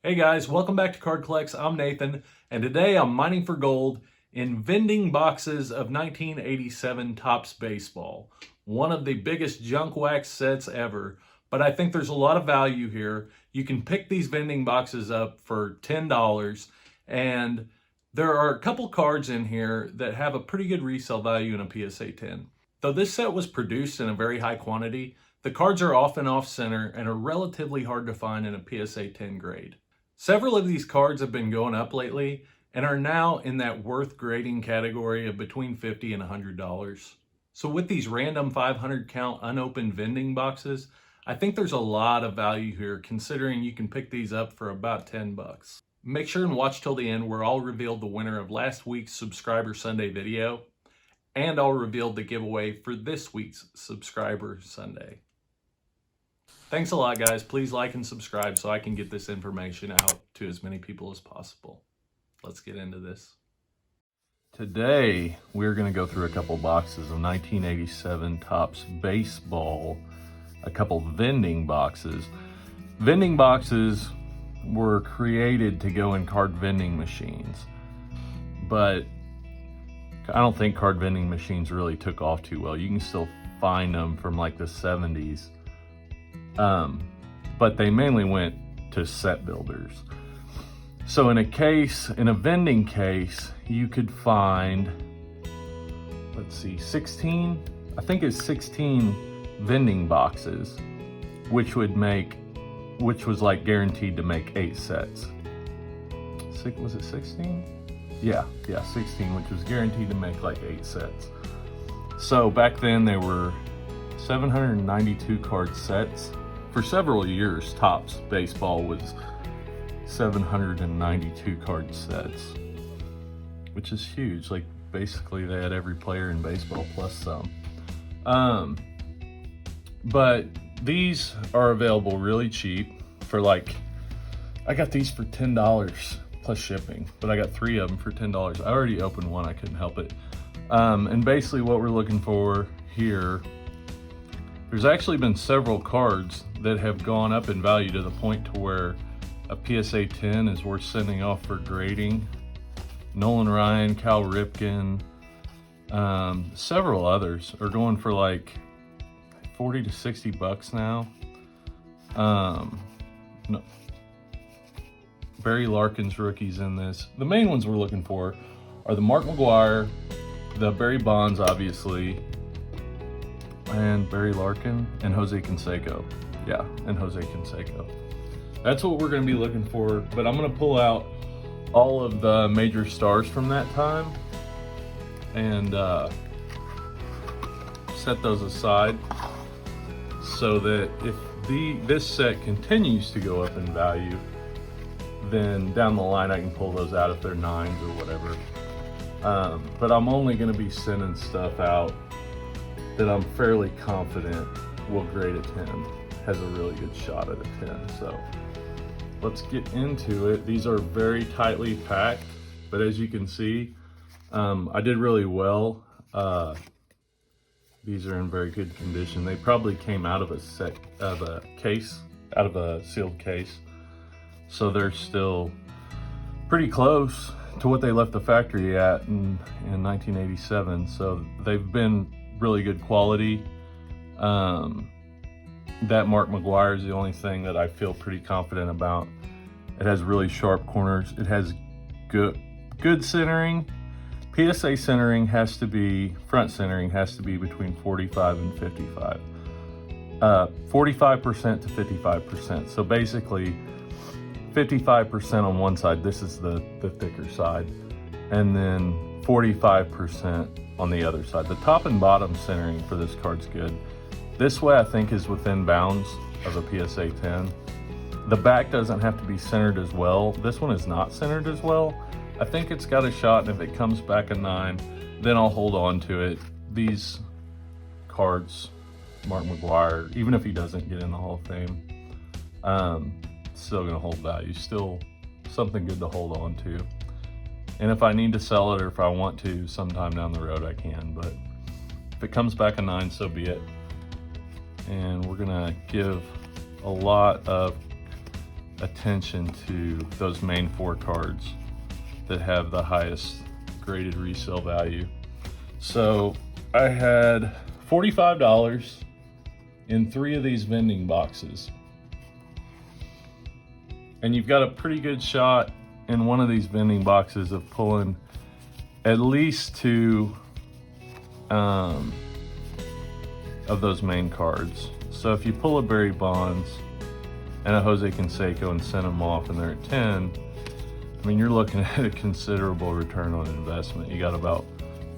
Hey guys, welcome back to Collex. I'm Nathan, and today I'm mining for gold in vending boxes of 1987 Topps baseball. One of the biggest junk wax sets ever, but I think there's a lot of value here. You can pick these vending boxes up for $10, and there are a couple cards in here that have a pretty good resale value in a PSA 10. Though this set was produced in a very high quantity, the cards are often off-center and are relatively hard to find in a PSA 10 grade. Several of these cards have been going up lately and are now in that worth grading category of between $50 and $100. So with these random 500 count unopened vending boxes, I think there's a lot of value here considering you can pick these up for about 10 bucks. Make sure and watch till the end where I'll reveal the winner of last week's Subscriber Sunday video, and I'll reveal the giveaway for this week's Subscriber Sunday. Thanks a lot, guys. Please like and subscribe so I can get this information out to as many people as possible. Let's get into this. Today, we're going to go through a couple boxes of 1987 Topps baseball, a couple vending boxes. Vending boxes were created to go in card vending machines, but I don't think card vending machines really took off too well. You can still find them from like the 70s. But they mainly went to set builders. So in a vending case, you could find, let's see, 16, I think it's 16 vending boxes, which was like guaranteed to make 8 sets. Was it 16? Yeah, 16, which was guaranteed to make like 8 sets. So back then they were 792 card sets. For several years, Topps baseball was 792 card sets, which is huge. Like basically they had every player in baseball plus some. But these are available really cheap for like, I got these for $10 plus shipping, but I got 3 of them for $10. I already opened one, I couldn't help it. And basically what we're looking for here, there's actually been several cards that have gone up in value to the point to where a PSA 10 is worth sending off for grading. Nolan Ryan, Cal Ripken, several others are going for like 40 to 60 bucks now. No, Barry Larkin's rookies in this. The main ones we're looking for are the Mark McGwire, the Barry Bonds obviously, and Barry Larkin, and Jose Canseco. Yeah, and Jose Canseco. That's what we're going to be looking for, but I'm going to pull out all of the major stars from that time and set those aside so that if this set continues to go up in value, then down the line I can pull those out if they're 9s or whatever. But I'm only going to be sending stuff out that I'm fairly confident will grade a 10, has a really good shot at a 10. So let's get into it. These are very tightly packed, but as you can see, I did really well. These are in very good condition. They probably came out of a sealed case. So they're still pretty close to what they left the factory at in 1987. So they've been really good quality. That Mark McGwire is the only thing that I feel pretty confident about. It has really sharp corners. It has good centering. PSA centering has to be, front centering has to be between 45 and 55. 45% to 55%. So basically 55% on one side, this is the thicker side, and then 45% on the other side. The top and bottom centering for this card's good. This way I think is within bounds of a PSA 10. The back doesn't have to be centered as well. This one is not centered as well. I think it's got a shot, and if it comes back a 9, then I'll hold on to it. These cards, Mark McGwire, even if he doesn't get in the Hall of Fame, still gonna hold value, still something good to hold on to. And if I need to sell it or if I want to sometime down the road, I can, but if it comes back a 9, so be it. And we're gonna give a lot of attention to those main 4 cards that have the highest graded resale value. So I had $45 in 3 of these vending boxes. And you've got a pretty good shot in one of these vending boxes of pulling at least 2 of those main cards. So if you pull a Barry Bonds and a Jose Canseco and send them off and they're at 10, I mean, you're looking at a considerable return on investment. You got about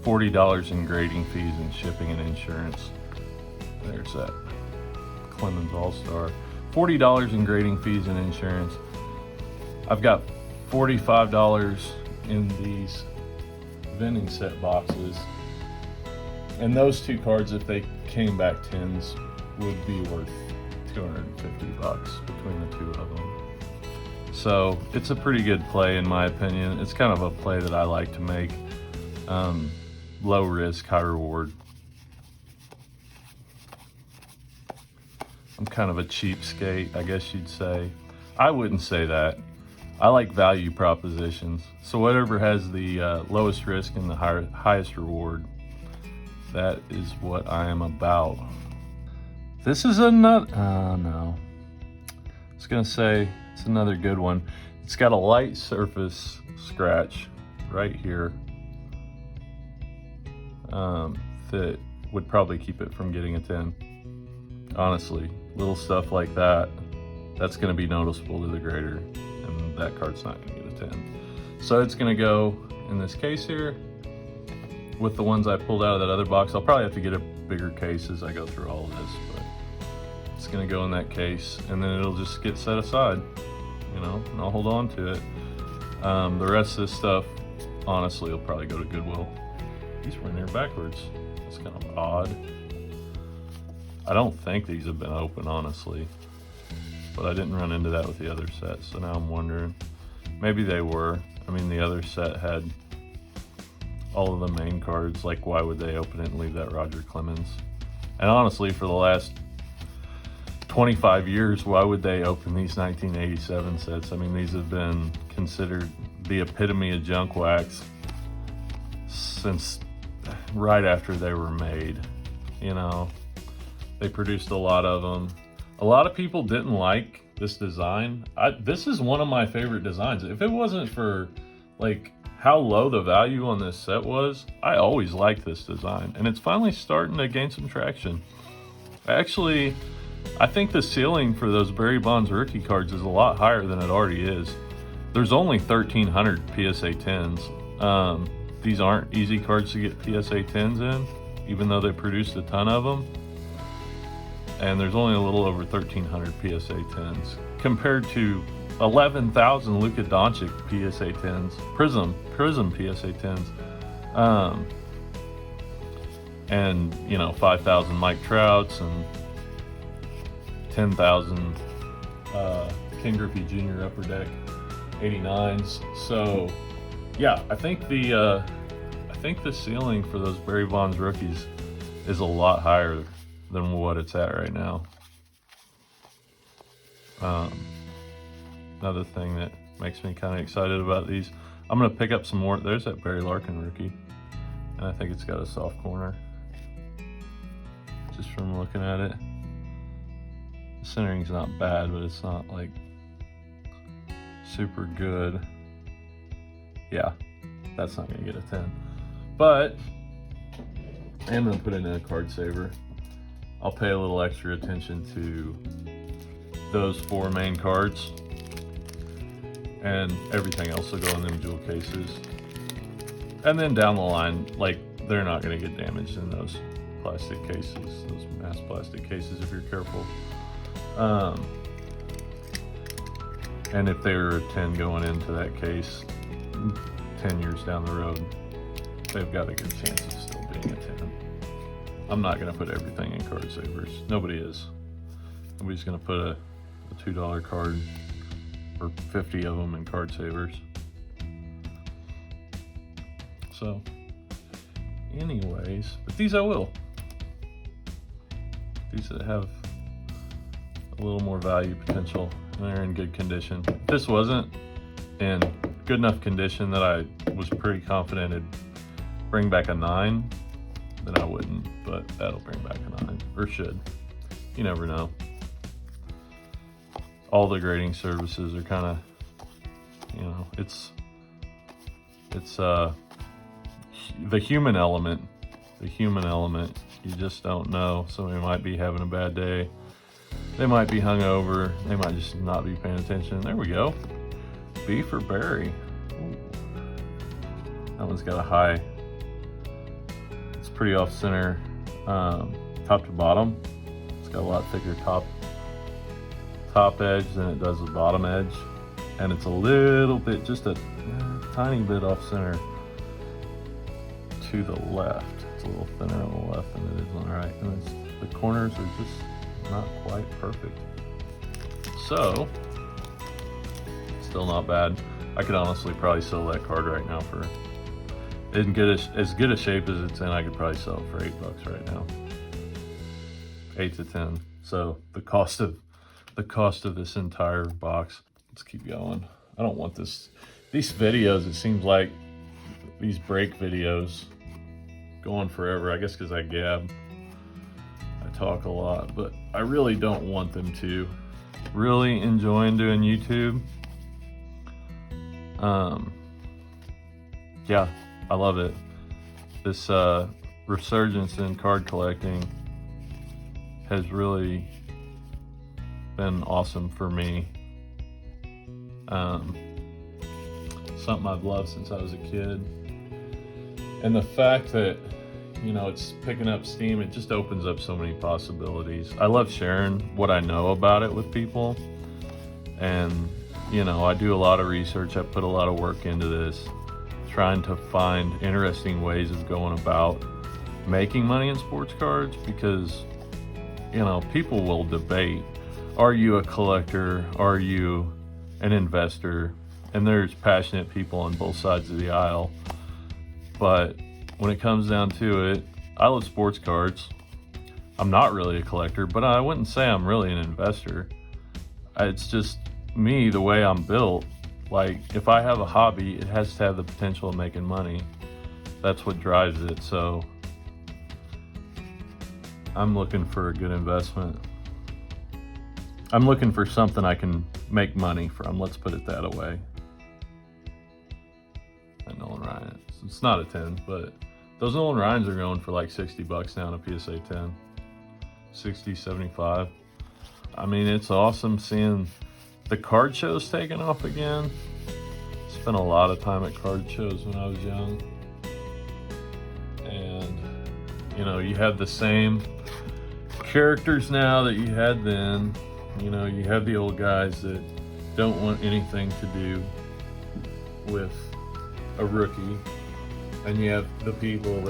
$40 in grading fees and shipping and insurance. There's that Clemens All-Star. $40 in grading fees and insurance. I've got $45 in these vending set boxes. And those 2 cards, if they came back 10s, would be worth $250 between the 2 of them. So it's a pretty good play in my opinion. It's kind of a play that I like to make. Low risk, high reward. I'm kind of a cheapskate, I guess you'd say. I wouldn't say that. I like value propositions. So whatever has the lowest risk and the highest reward, that is what I am about. This is another, no. I was gonna say, it's another good one. It's got a light surface scratch right here that would probably keep it from getting a 10. Honestly, little stuff like that, that's gonna be noticeable to the grader, and that card's not gonna get a 10. So it's gonna go in this case here with the ones I pulled out of that other box. I'll probably have to get a bigger case as I go through all of this, but it's gonna go in that case, and then it'll just get set aside, you know, and I'll hold on to it. The rest of this stuff, honestly, will probably go to Goodwill. These were in there backwards. That's kind of odd. I don't think these have been open, honestly, but I didn't run into that with the other set, so now I'm wondering. Maybe they were. I mean, the other set had all of the main cards. Like, why would they open it and leave that Roger Clemens? And honestly, for the last 25 years, why would they open these 1987 sets? I mean, these have been considered the epitome of junk wax since right after they were made. You know, they produced a lot of them. A lot of people didn't like this design. This is one of my favorite designs. If it wasn't for like how low the value on this set was, I always liked this design, and it's finally starting to gain some traction. Actually, I think the ceiling for those Barry Bonds rookie cards is a lot higher than it already is. There's only 1,300 PSA 10s. These aren't easy cards to get PSA 10s in, even though they produced a ton of them. And there's only a little over 1,300 PSA 10s compared to 11,000 Luka Doncic PSA 10s, Prism PSA 10s, and you know, 5,000 Mike Trouts and 10,000 Ken Griffey Jr. Upper Deck 89s. So yeah, I think the ceiling for those Barry Bonds rookies is a lot higher than what it's at right now. Another thing that makes me kind of excited about these, I'm gonna pick up some more. There's that Barry Larkin rookie, and I think it's got a soft corner just from looking at it. The centering's not bad, but it's not like super good. Yeah, that's not gonna get a 10, but I am gonna put it in a card saver. I'll pay a little extra attention to those 4 main cards, and everything else will go in them jewel cases. And then down the line, like, they're not gonna get damaged in those plastic cases, those mass plastic cases, if you're careful. And if they were a 10 going into that case 10 years down the road, they've got a good chance of still being a 10. I'm not gonna put everything in card savers. Nobody is. Nobody's gonna put a $2 card or 50 of them in card savers. So anyways, but these I will. These that have a little more value potential They're in good condition. If this wasn't in good enough condition that I was pretty confident it'd bring back a 9, then I wouldn't, but that'll bring back a 9, or should. You never know. All the grading services are kind of, you know, it's the human element. You just don't know. Somebody might be having a bad day. They might be hungover. They might just not be paying attention. There we go. B for berry. Ooh. That one's got a high. It's pretty off center, top to bottom. It's got a lot thicker top edge than it does the bottom edge, and it's a little bit, just a tiny bit off center to the left. It's a little thinner on the left than it is on the right, and the corners are just not quite perfect. So, still not bad. I could honestly probably sell that card right now for, in as good a shape as it's in. I could probably sell it for $8 right now, 8 to 10. So the cost of this entire box. Let's keep going. I don't want these videos. It seems like these break videos going forever. I guess because I gab. I talk a lot, but I really don't want them to. Really enjoying doing YouTube. Yeah, I love it. This resurgence in card collecting has really been awesome for me. Something I've loved since I was a kid. And the fact that, you know, it's picking up steam, it just opens up so many possibilities. I love sharing what I know about it with people. And, you know, I do a lot of research. I put a lot of work into this, trying to find interesting ways of going about making money in sports cards, because, you know, people will debate, are you a collector? Are you an investor? And there's passionate people on both sides of the aisle. But when it comes down to it, I love sports cards. I'm not really a collector, but I wouldn't say I'm really an investor. It's just me, the way I'm built. Like, if I have a hobby, it has to have the potential of making money. That's what drives it. So I'm looking for a good investment. I'm looking for something I can make money from. Let's put it that way. And Nolan Ryan. It's not a 10, but those Nolan Ryans are going for like $60 now in a PSA 10. 60, 75. I mean, it's awesome seeing the card shows taking off again. Spent a lot of time at card shows when I was young. And, you know, you have the same characters now that you had then. You know, you have the old guys that don't want anything to do with a rookie. And you have the people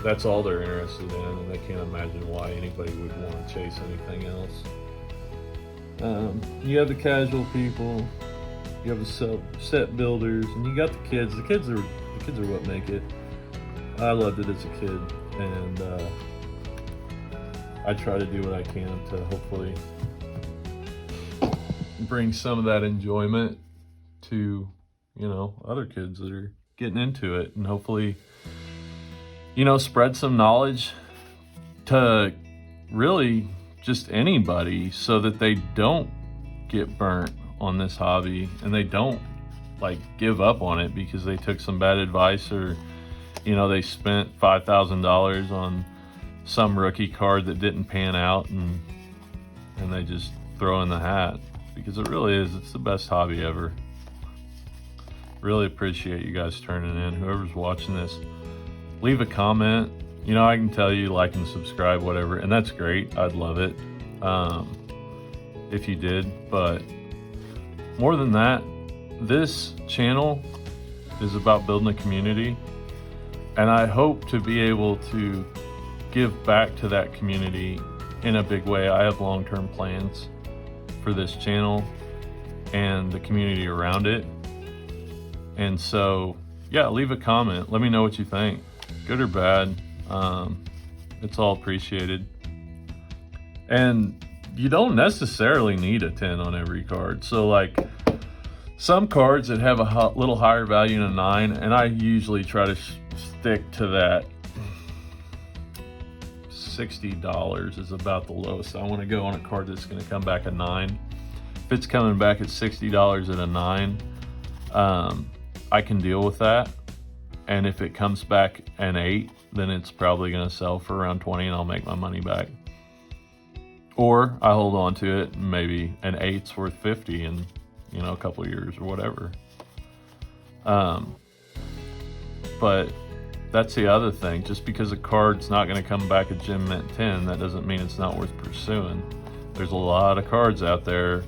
that's all they're interested in, and they can't imagine why anybody would want to chase anything else. You have the casual people, you have the set builders, and you got the kids. The kids are what make it. I loved it as a kid, and I try to do what I can to hopefully bring some of that enjoyment to, you know, other kids that are getting into it, and hopefully, you know, spread some knowledge to really just anybody, so that they don't get burnt on this hobby and they don't like give up on it because they took some bad advice, or, you know, they spent $5,000 on some rookie card that didn't pan out, and they just throw in the hat, because it really is, it's the best hobby ever. Really appreciate you guys turning in. Whoever's watching this, leave a comment. You know, I can tell you like and subscribe, whatever, and that's great. I'd love it if you did. But more than that, this channel is about building a community, and I hope to be able to give back to that community in a big way. I have long-term plans for this channel and the community around it. And so, yeah, leave a comment. Let me know what you think, good or bad. It's all appreciated. And you don't necessarily need a 10 on every card. So like some cards that have a little higher value than a 9, and I usually try to stick to that. $60 is about the lowest I want to go on a card that's going to come back a 9. If it's coming back at $60 at a 9, I can deal with that. And if it comes back an 8, then it's probably going to sell for around 20 and I'll make my money back. Or I hold on to it, and maybe an 8's worth 50 in, you know, a couple of years or whatever. But that's the other thing. Just because a card's not going to come back a Gem Mint 10, that doesn't mean it's not worth pursuing. There's a lot of cards out there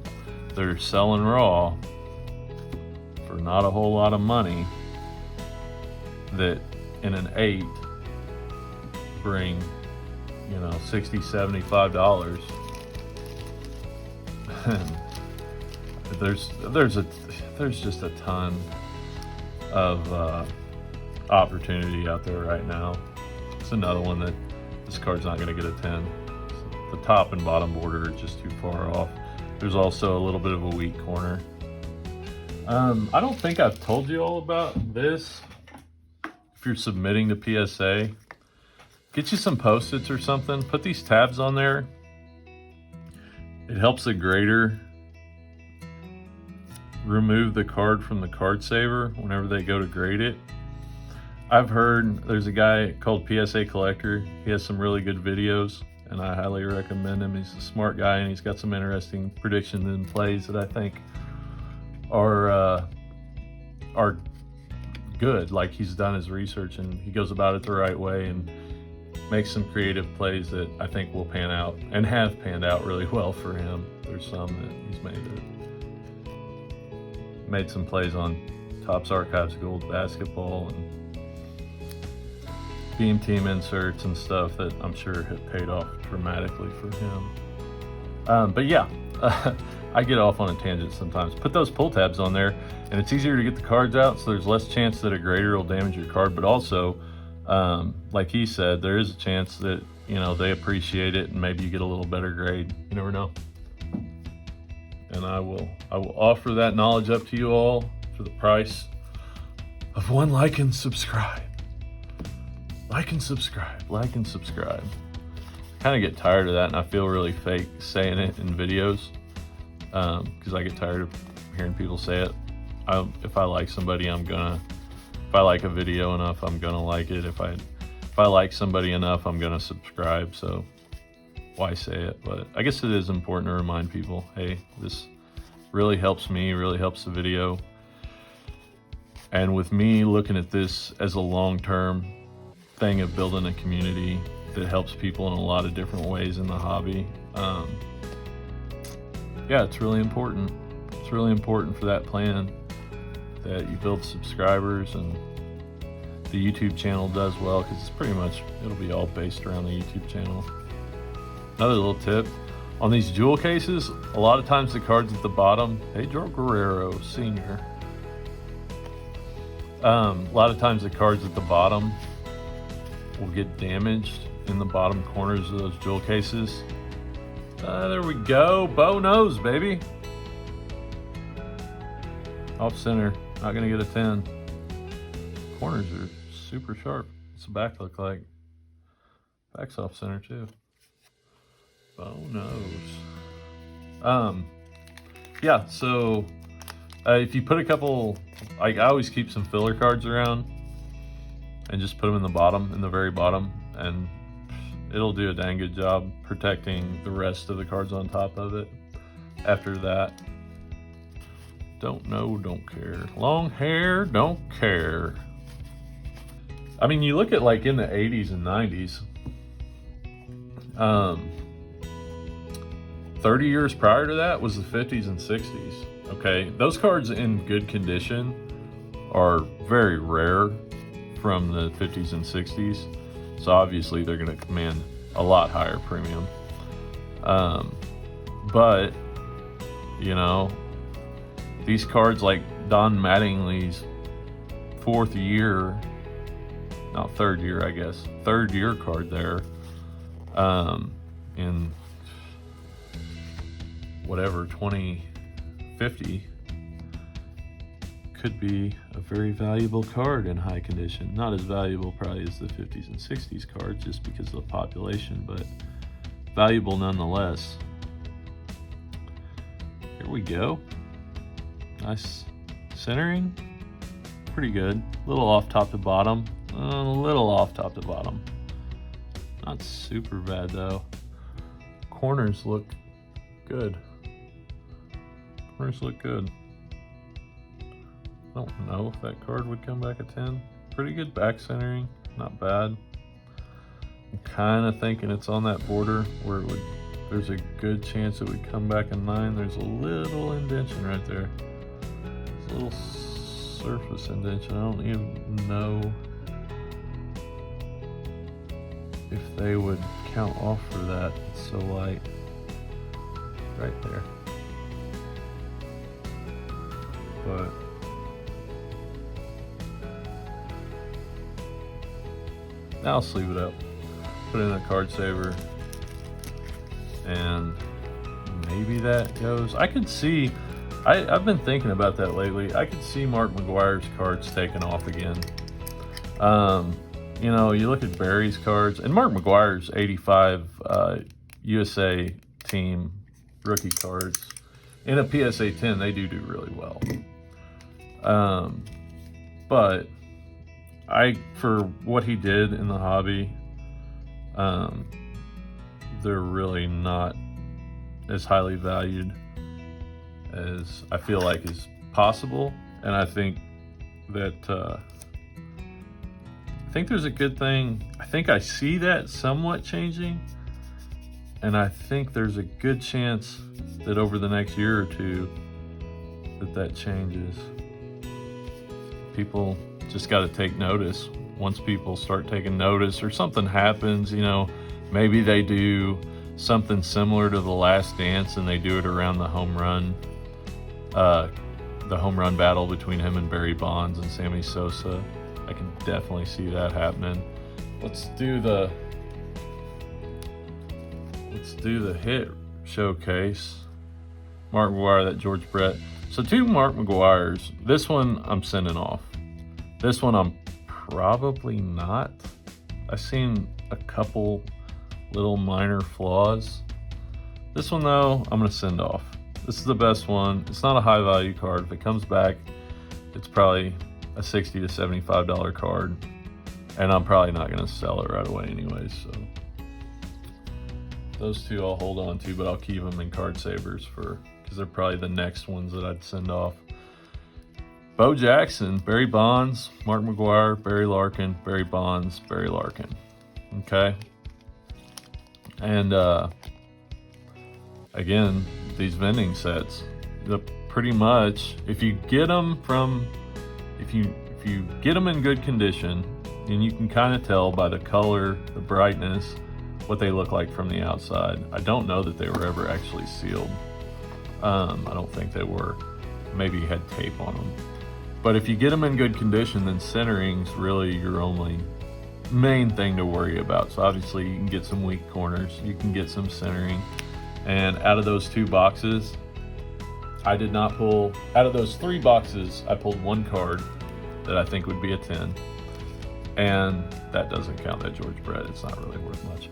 that are selling raw for not a whole lot of money that in an 8 bring, you know, $60, $75. There's just a ton of opportunity out there right now. It's another one that this card's not going to get a 10. The top and bottom border are just too far off. There's also a little bit of a weak corner. I don't think I've told you all about this. If you're submitting to PSA, get you some Post-its or something. Put these tabs on there. It helps the grader remove the card from the card saver whenever they go to grade it. I've heard there's a guy called PSA Collector. He has some really good videos, and I highly recommend him. He's a smart guy, and he's got some interesting predictions and plays that I think are good. Like, he's done his research and he goes about it the right way and makes some creative plays that I think will pan out and have panned out really well for him. There's some that he's made some plays on Topps Archives Gold basketball and Beam Team inserts and stuff that I'm sure have paid off dramatically for him. But yeah, I get off on a tangent sometimes. Put those pull tabs on there, and it's easier to get the cards out, so there's less chance that a grader will damage your card. But also, like he said, there is a chance that, you know, they appreciate it and maybe you get a little better grade. You never know. And I will offer that knowledge up to you all for the price of one like and subscribe. Like and subscribe. Like and subscribe. Kind of get tired of that, and I feel really fake saying it in videos because I get tired of hearing people say it. If I like somebody, if I like a video enough, I'm gonna like it. If I like somebody enough, I'm gonna subscribe. So why say it? But I guess it is important to remind people, hey, this really helps me, really helps the video. And with me looking at this as a long-term thing of building a community that helps people in a lot of different ways in the hobby, yeah, it's really important. It's really important for that plan that you build subscribers, and the YouTube channel does well, because it's pretty much, it'll be all based around the YouTube channel. Another little tip on these jewel cases, a lot of times the cards at the bottom, Pedro Guerrero Sr. A lot of times the cards at the bottom will get damaged in the bottom corners of those jewel cases. There we go. Bow nose, baby. Off center. Not going to get a 10. Corners are super sharp. What's the back look like? Back's off center too. Bow nose. Yeah, so if you put a couple, I always keep some filler cards around and just put them in the bottom, in the very bottom, and it'll do a dang good job protecting the rest of the cards on top of it. After that, don't know, don't care. Long hair, don't care. I mean, you look at like in the 80s and 90s, 30 years prior to that was the 50s and 60s. Okay, those cards in good condition are very rare from the 50s and 60s. So obviously they're going to command a lot higher premium. But, you know, these cards like Don Mattingly's third year card there, in whatever, 2050, could be a very valuable card in high condition. Not as valuable probably as the 50s and 60s cards just because of the population, but valuable nonetheless. Here we go. Nice centering. Pretty good. A little off top to bottom. A little off top to bottom. Not super bad though. Corners look good. Corners look good. I don't know if that card would come back a 10. Pretty good back centering, not bad. I'm kind of thinking it's on that border where it would, there's a good chance it would come back a 9. There's a little indentation right there. There's a little surface indentation. I don't even know if they would count off for that. It's so light. Right there. But now I'll sleeve it up, put it in a card saver, and maybe that goes. I could see, I've been thinking about that lately. I could see Mark McGwire's cards taking off again. You know, you look at Barry's cards, and Mark McGwire's 85 USA team rookie cards. In a PSA 10, they do really well. But for what he did in the hobby, they're really not as highly valued as I feel like is possible. And I think that, I think there's a good thing. I think I see that somewhat changing. And I think there's a good chance that over the next year or two that changes. People just got to take notice. Once people start taking notice or something happens, you know, maybe they do something similar to The Last Dance and they do it around the home run battle between him and Barry Bonds and Sammy Sosa. I can definitely see that happening. Let's do the hit showcase. Mark McGwire, that George Brett. So 2 Mark McGwires. This one I'm sending off. This one I'm probably not. I've seen a couple little minor flaws. This one though, I'm gonna send off. This is the best one. It's not a high value card. If it comes back, it's probably a $60 to $75 card. And I'm probably not gonna sell it right away anyways, so. Those 2 I'll hold on to, but I'll keep them in card savers because they're probably the next ones that I'd send off. Bo Jackson, Barry Bonds, Mark McGwire, Barry Larkin, Barry Bonds, Barry Larkin. Okay. And again, these vending sets, pretty much, if you get them in good condition, and you can kind of tell by the color, the brightness, what they look like from the outside. I don't know that they were ever actually sealed. I don't think they were. Maybe you had tape on them. But if you get them in good condition, then centering's really your only main thing to worry about. So obviously you can get some weak corners, you can get some centering. And out of those 2 boxes, I did not pull, out of those 3 boxes, I pulled 1 card that I think would be a 10. And that doesn't count that George Brett. It's not really worth much.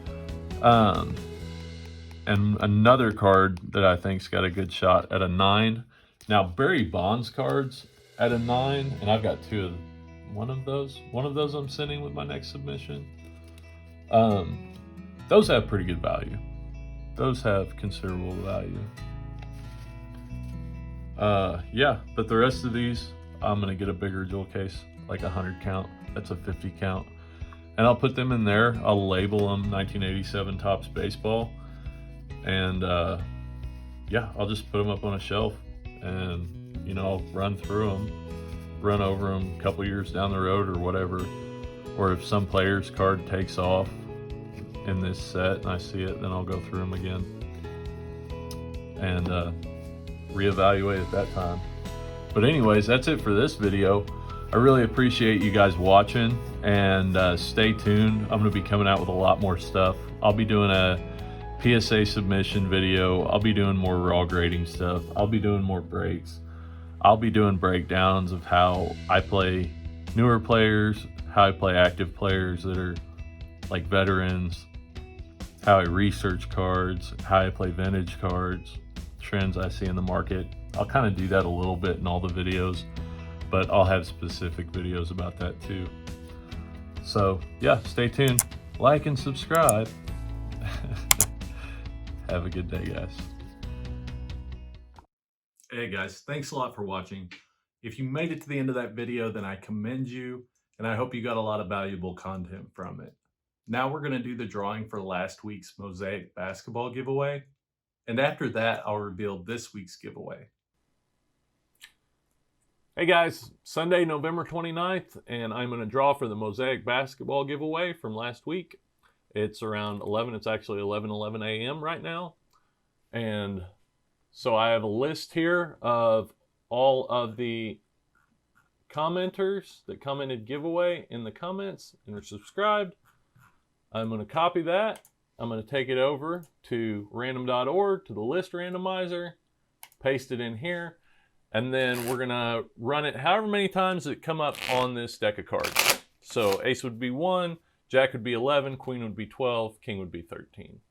And another card that I think's got a good shot at a 9. Now Barry Bonds cards at a 9, and I've got 2 of one of those I'm sending with my next submission. Those have pretty good value. Those have considerable value. Yeah, but the rest of these, I'm gonna get a bigger jewel case, like 100 count. That's a 50 count. And I'll put them in there. I'll label them 1987 Topps Baseball. And yeah, I'll just put them up on a shelf and, you know, I'll run through them, run over them a couple years down the road or whatever. Or if some player's card takes off in this set and I see it, then I'll go through them again and reevaluate at that time. But anyways, that's it for this video. I really appreciate you guys watching, and stay tuned. I'm going to be coming out with a lot more stuff. I'll be doing a PSA submission video. I'll be doing more raw grading stuff. I'll be doing more breaks. I'll be doing breakdowns of how I play newer players, how I play active players that are like veterans, how I research cards, how I play vintage cards, trends I see in the market. I'll kind of do that a little bit in all the videos, but I'll have specific videos about that too. So yeah, stay tuned, like and subscribe. Have a good day, guys. Hey guys, thanks a lot for watching. If you made it to the end of that video, then I commend you, and I hope you got a lot of valuable content from it. Now we're going to do the drawing for last week's Mosaic basketball giveaway, and after that, I'll reveal this week's giveaway. Hey guys, Sunday, November 29th, and I'm going to draw for the Mosaic basketball giveaway from last week. It's around 11, it's actually 11:11 a.m. right now. And so I have a list here of all of the commenters that commented giveaway in the comments and are subscribed. I'm going to copy that. I'm going to take it over to random.org, to the list randomizer, paste it in here. And then we're going to run it however many times it come up on this deck of cards. So ace would be 1, jack would be 11, queen would be 12, king would be 13.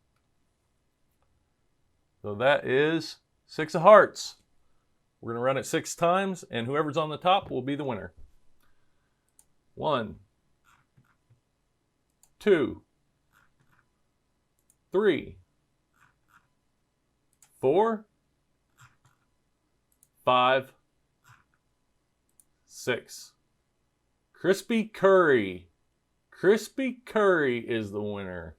So that is 6 of hearts. We're going to run it 6 times, and whoever's on the top will be the winner. 1, 2, 3, 4, 5, 6. Crispy Curry. Crispy Curry is the winner.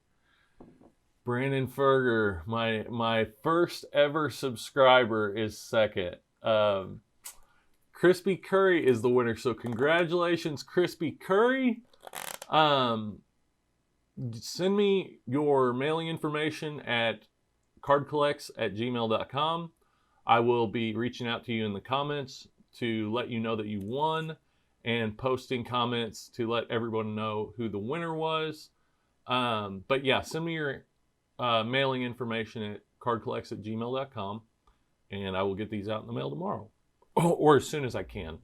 Brandon Ferger, my first ever subscriber, is second. Crispy Curry is the winner. So congratulations, Crispy Curry. Send me your mailing information at cardcollex@gmail.com. I will be reaching out to you in the comments to let you know that you won, and posting comments to let everyone know who the winner was. But yeah, send me your mailing information at cardcollex@gmail.com, and I will get these out in the mail tomorrow or as soon as I can.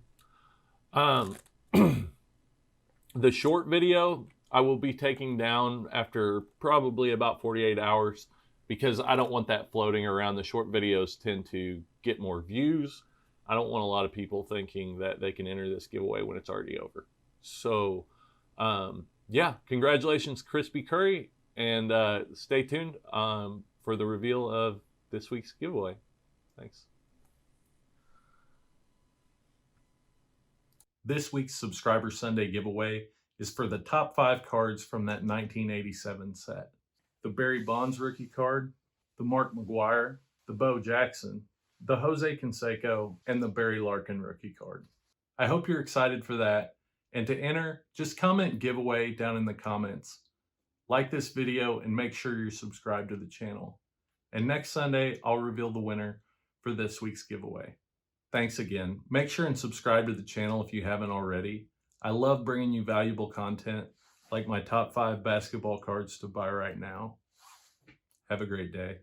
The short video I will be taking down after probably about 48 hours because I don't want that floating around. The short videos tend to get more views. I don't want a lot of people thinking that they can enter this giveaway when it's already over. So yeah, congratulations, Crispy Curry, and stay tuned for the reveal of this week's giveaway. Thanks. This week's Subscriber Sunday giveaway is for the top 5 cards from that 1987 set. The Barry Bonds rookie card, the Mark McGuire, the Bo Jackson, the Jose Canseco, and the Barry Larkin rookie card. I hope you're excited for that. And to enter, just comment giveaway down in the comments. Like this video and make sure you're subscribed to the channel. And next Sunday, I'll reveal the winner for this week's giveaway. Thanks again. Make sure and subscribe to the channel if you haven't already. I love bringing you valuable content like my top 5 basketball cards to buy right now. Have a great day.